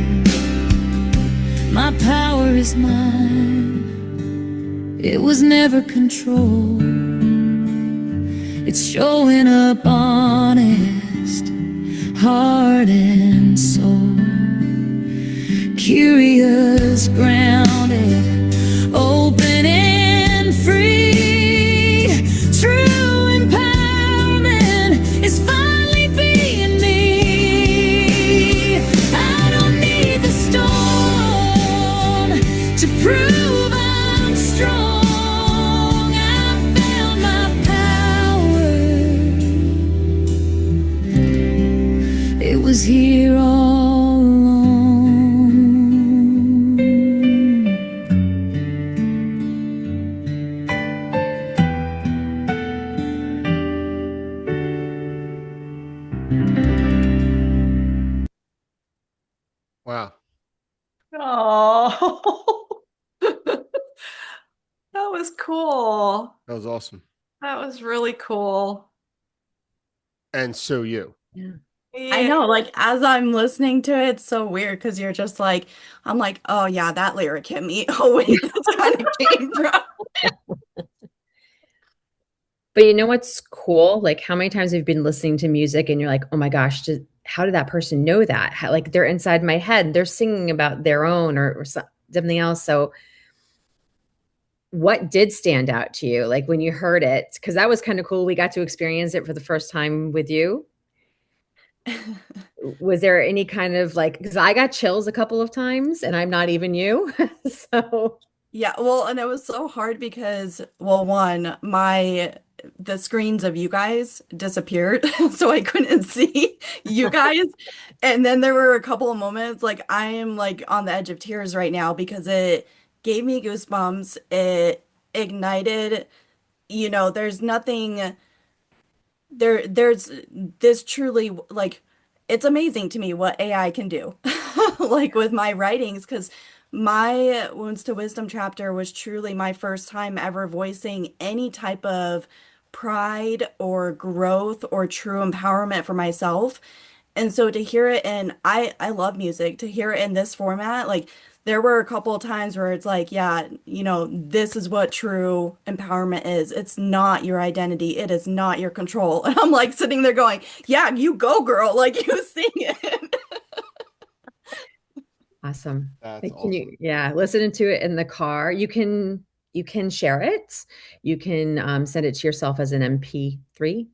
My power is mine, it was never control, it's showing up on it lost, heart and soul. Curious, grounded, open and free. True empowerment is finally being me. I don't need the storm to prove I'm strong. I found my power. It was here all along. Wow. Oh, that was cool. That was awesome. That was really cool. And so you. Yeah. Yeah. I know, like as I'm listening to it, it's so weird because you're just like, I'm like, oh yeah, that lyric hit me. Oh wait, that's kind of came from. But you know what's cool? Like how many times have you been listening to music and you're like, oh my gosh, how did that person know that? How, like they're inside my head and they're singing about their own or something else. So what did stand out to you? Like when you heard it, because that was kind of cool. We got to experience it for the first time with you. Was there any kind of like, because I got chills a couple of times and I'm not even you. So Yeah, well, and it was so hard because, well, one, the screens of you guys disappeared, so I couldn't see you guys. And then there were a couple of moments like I am like on the edge of tears right now because it gave me goosebumps. It ignited, there's nothing there's this truly like it's amazing to me what AI can do like with my writings because my Wounds to Wisdom chapter was truly my first time ever voicing any type of pride or growth or true empowerment for myself. And so to hear it and I love music, to hear it in this format, like there were a couple of times where it's like, yeah, this is what true empowerment is. It's not your identity. It is not your control. And I'm like sitting there going, yeah, you go, girl. Like you sing it. awesome. That's Like, awesome. listening to it in the car. You can share it. You can send it to yourself as an MP3.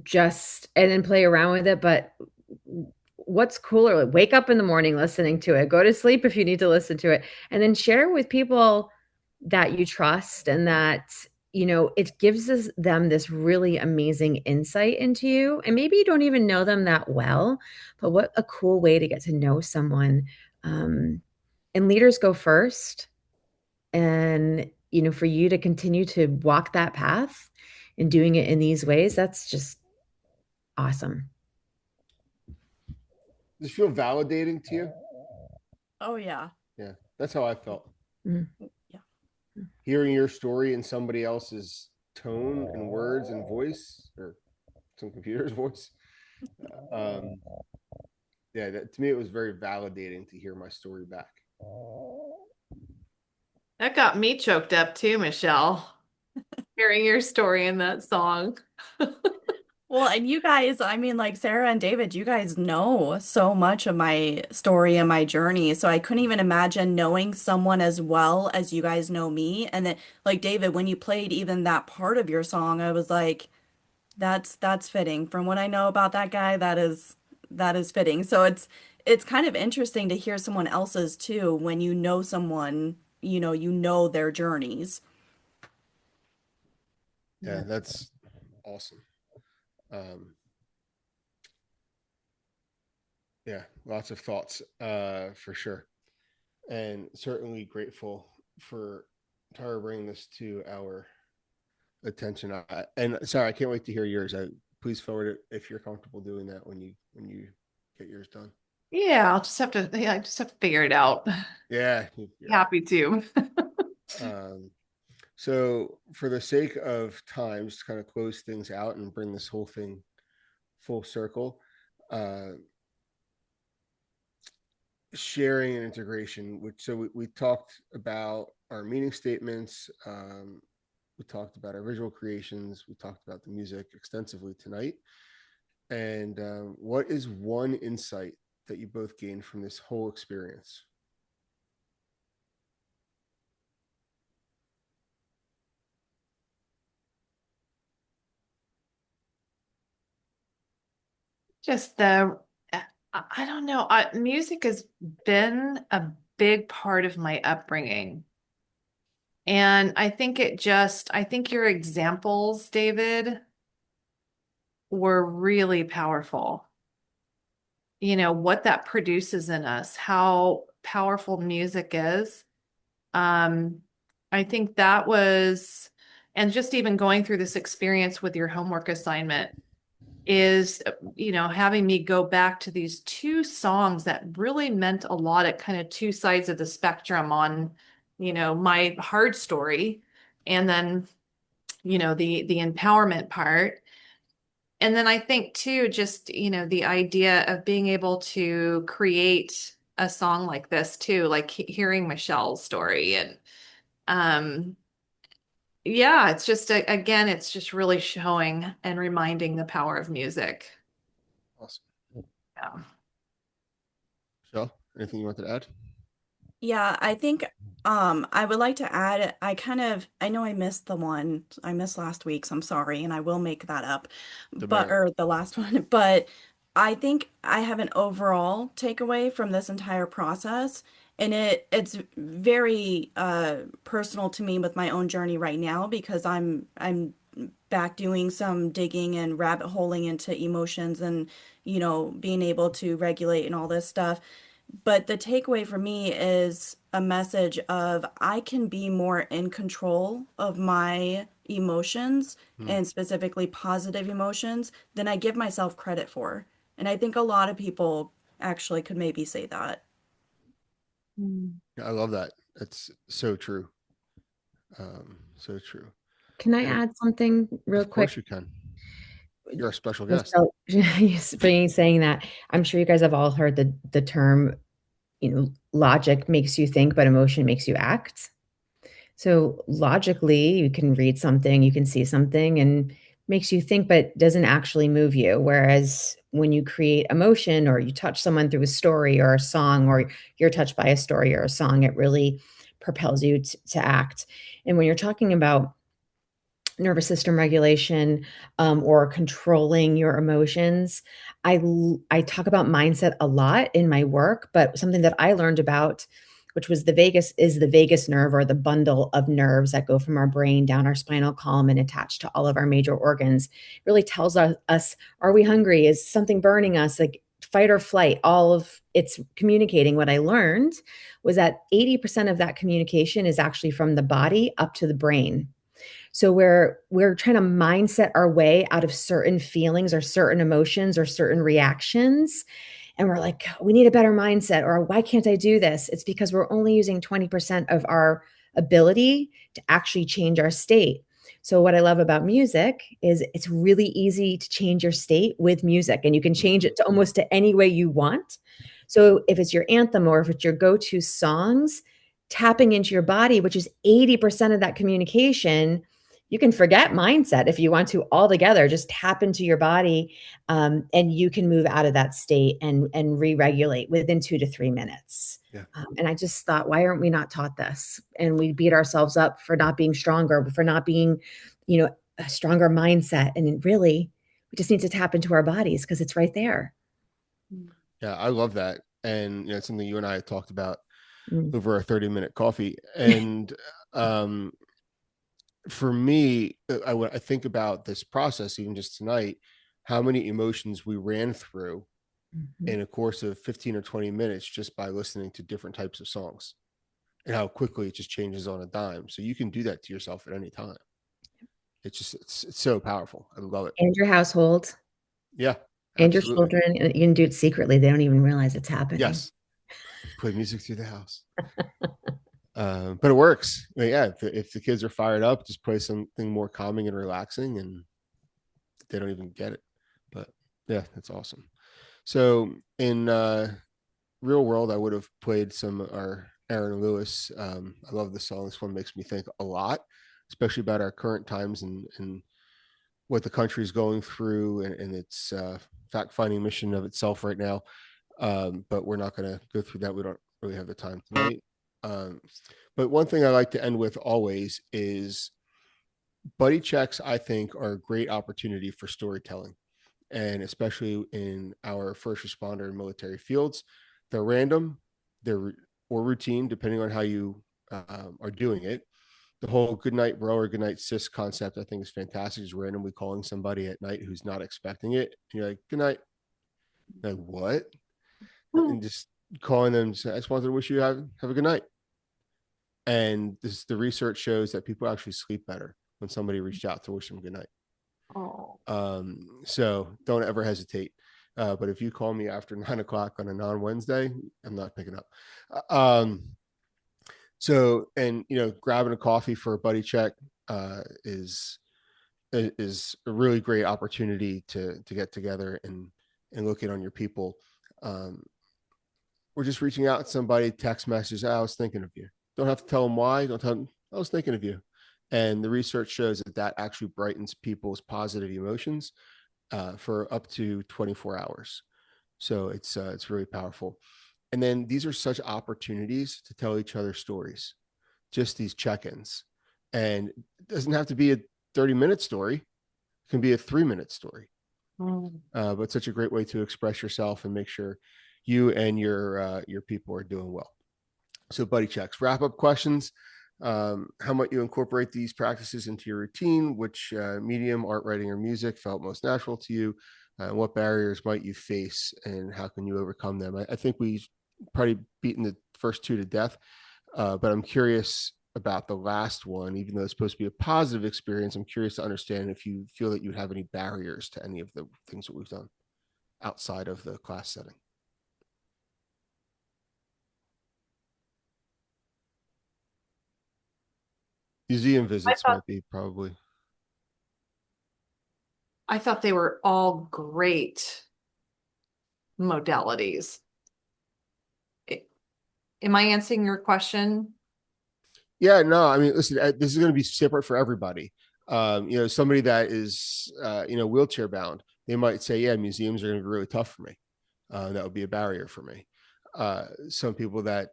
Just and then play around with it. But what's cooler? Like, wake up in the morning listening to it. Go to sleep if you need to listen to it, and then share with people that you trust and that it gives them this really amazing insight into you. And maybe you don't even know them that well, but what a cool way to get to know someone. And leaders go first. And, for you to continue to walk that path and doing it in these ways, that's just awesome. Does it feel validating to you? Oh yeah. Yeah, that's how I felt. Mm. Yeah. Hearing your story in somebody else's tone and words and voice, or some computer's voice. Yeah, to me, it was very validating to hear my story back. That got me choked up too, Michelle. Hearing your story in that song. Well, and you guys, I mean, like Sarah and David, you guys know so much of my story and my journey. So I couldn't even imagine knowing someone as well as you guys know me. And then, like David, when you played even that part of your song, I was like, that's fitting. From what I know about that guy, that is fitting. So it's kind of interesting to hear someone else's too when you know someone, you know their journeys. Yeah, that's awesome. Yeah, lots of thoughts for sure, and certainly grateful for Tara bringing this to our attention. And sorry, I can't wait to hear yours. Please forward it if you're comfortable doing that when you get yours done. Yeah, I just have to figure it out. Yeah. Happy to. So for the sake of time, just to kind of close things out and bring this whole thing full circle, sharing and integration, we talked about our meaning statements, We talked about our visual creations. We talked about the music extensively tonight. And what is one insight that you both gained from this whole experience? Just I don't know. Music has been a big part of my upbringing. And I think your examples, David, were really powerful. You know, what that produces in us, how powerful music is. Um, I think that was, and just even going through this experience with your homework assignment is, you know, having me go back to these two songs that really meant a lot at kind of two sides of the spectrum on, you know, my hard story and then, you know, the empowerment part. And then I think too, just, you know, the idea of being able to create a song like this too, like hearing Michelle's story and um yeah, it's just again, it's just really showing and reminding the power of music. Awesome. Yeah. Michelle, anything you wanted to add? Yeah, I think I would like to add, I know I missed the one I missed last week, so I'm sorry, and I will make that up. But Demand. or the last one, but I think I have an overall takeaway from this entire process, and it's very personal to me with my own journey right now because I'm back doing some digging and rabbit holing into emotions and being able to regulate and all this stuff. But the takeaway for me is a message of I can be more in control of my emotions and specifically positive emotions than I give myself credit for. And I think a lot of people actually could maybe say that. I love that. That's so true. So true. Can I And add something real of quick? course you can. You're a special guest. Michelle, saying that, I'm sure you guys have all heard the term, logic makes you think, but emotion makes you act. So logically, you can read something, you can see something and makes you think, but doesn't actually move you. Whereas when you create emotion or you touch someone through a story or a song, or you're touched by a story or a song, it really propels you to act. And when you're talking about nervous system regulation, or controlling your emotions, I talk about mindset a lot in my work, but something that I learned about, which was the vagus nerve, or the bundle of nerves that go from our brain down our spinal column and attach to all of our major organs, really tells us, are we hungry? Is something burning us? Like fight or flight, all of it's communicating. What I learned was that 80% of that communication is actually from the body up to the brain. So we're trying to mindset our way out of certain feelings or certain emotions or certain reactions. And we're like, we need a better mindset, or why can't I do this? It's because we're only using 20% of our ability to actually change our state. So what I love about music is it's really easy to change your state with music, and you can change it to almost to any way you want. So if it's your anthem or if it's your go-to songs, tapping into your body, which is 80% of that communication, you can forget mindset if you want to altogether. Just tap into your body, and you can move out of that state and re-regulate within 2 to 3 minutes. Yeah. And I just thought, why aren't we not taught this? And we beat ourselves up for not being stronger, for not being, a stronger mindset. And really, we just need to tap into our bodies because it's right there. Yeah, I love that. And it's something you and I talked about Mm. over a 30-minute coffee. And for me, I think about this process, even just tonight, how many emotions we ran through in a course of 15 or 20 minutes just by listening to different types of songs, and how quickly it just changes on a dime. So you can do that to yourself at any time. It's so powerful. I love it. And your household. Yeah. And your Absolutely. children. And you can do it secretly. They don't even realize it's happening. Yes. Play music through the house. But it works. I mean, yeah, if the kids are fired up, just play something more calming and relaxing, and they don't even get it. But yeah, that's awesome. So in real world, I would have played some our Aaron Lewis. I love the song. This one makes me think a lot. especially about our current times and what the country is going through and its fact-finding mission of itself right now. But we're not going to go through that. We don't really have the time tonight. But one thing I like to end with always is buddy checks, I think, are a great opportunity for storytelling. And especially in our first responder and military fields, they're random, or routine, depending on how you are doing it. The whole good night, bro, or good night, sis concept, I think, is fantastic. Is randomly calling somebody at night who's not expecting it. And you're like, good night. Like, what? And just calling them, I just wanted to wish you have a good night. And the research shows that people actually sleep better when somebody reached out to wish them good night. Oh. So don't ever hesitate. But if you call me after 9 o'clock on a non-Wednesday, I'm not picking up. So, and grabbing a coffee for a buddy check is a really great opportunity to get together and look in on your people. We're just reaching out to somebody, text message, I was thinking of you. Don't have to tell them why. Don't tell them, I was thinking of you. And the research shows that actually brightens people's positive emotions for up to 24 hours. So it's really powerful. And then these are such opportunities to tell each other stories, just these check-ins. And it doesn't have to be a 30-minute story. It can be a 3-minute story. But such a great way to express yourself and make sure you and your people are doing well. So buddy checks. Wrap-up questions. How might you incorporate these practices into your routine? Which medium, art, writing, or music felt most natural to you? What barriers might you face, and how can you overcome them? I think we've probably beaten the first two to death, but I'm curious about the last one. Even though it's supposed to be a positive experience, I'm curious to understand if you feel that you'd have any barriers to any of the things that we've done outside of the class setting. Museum visits might be probably. I thought they were all great modalities. Am I answering your question? Yeah, no, I mean, listen, this is going to be separate for everybody. Somebody that is, wheelchair bound, they might say, yeah, museums are going to be really tough for me. That would be a barrier for me. Some people that,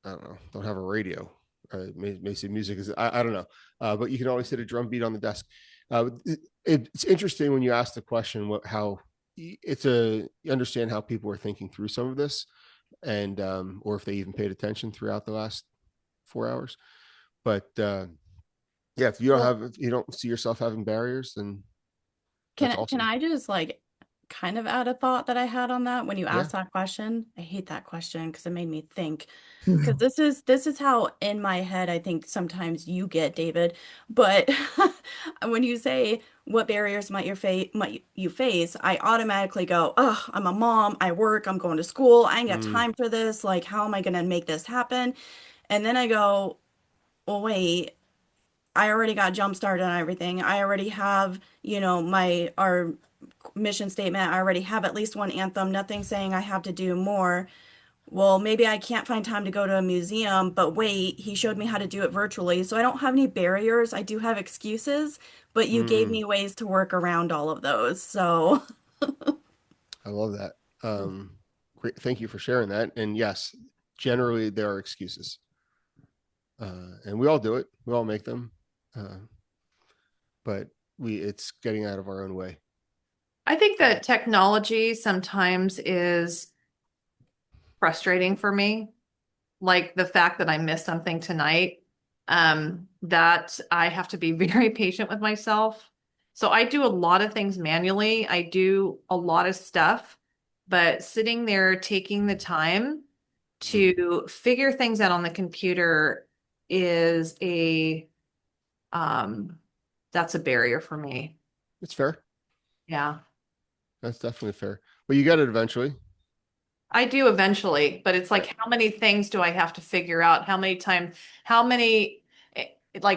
I don't know, don't have a radio, may say music is, I don't know. But you can always hit a drum beat on the desk. It's interesting when you ask the question, you understand how people are thinking through some of this, and or if they even paid attention throughout the last 4 hours. But if you don't see yourself having barriers, then can I just kind of add a thought that I had on that when you asked that question? I hate that question because it made me think. Because this is how in my head I think sometimes you get, David. But when you say what barriers might you face, I automatically go, oh, I'm a mom, I work, I'm going to school, I ain't got time for this. Like, how am I going to make this happen? And then I go, well, wait, I already got jump started on everything. I already have, our mission statement. I already have at least one anthem, nothing saying I have to do more. Well, maybe I can't find time to go to a museum, but wait, he showed me how to do it virtually. So I don't have any barriers. I do have excuses, but you gave me ways to work around all of those. So I love that. Great. Thank you for sharing that. And yes, generally there are excuses. And we all do it. We all make them. But it's getting out of our own way. I think that technology sometimes is frustrating for me. Like the fact that I missed something tonight, that I have to be very patient with myself. So I do a lot of things manually. I do a lot of stuff, but sitting there taking the time to figure things out on the computer is that's a barrier for me. It's fair. Yeah. That's definitely fair. But you get it eventually. I do eventually, but it's like, how many things do I have to figure out? How many,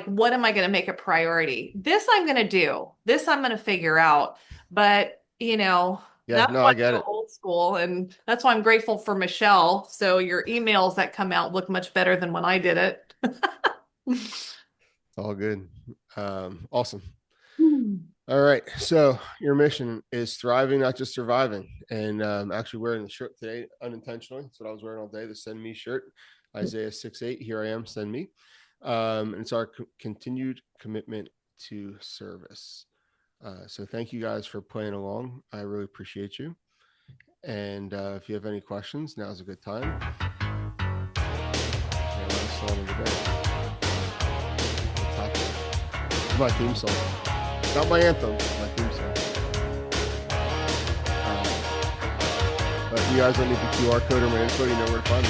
what am I going to make a priority? This I'm going to do. This I'm going to figure out. But, that's why I get I'm it. old school. And that's why I'm grateful for Michelle. So your emails that come out look much better than when I did it. all good. Awesome. All right. So your mission is thriving, not just surviving. And actually wearing the shirt today unintentionally. That's what I was wearing all day, the Send Me shirt. Isaiah 6:8, here I am, send me. And it's our continued commitment to service. So thank you guys for playing along. I really appreciate you. And if you have any questions, now's a good time. My theme song, not my anthem, my theme song. But you guys don't need the QR code or my info, you know where to find me.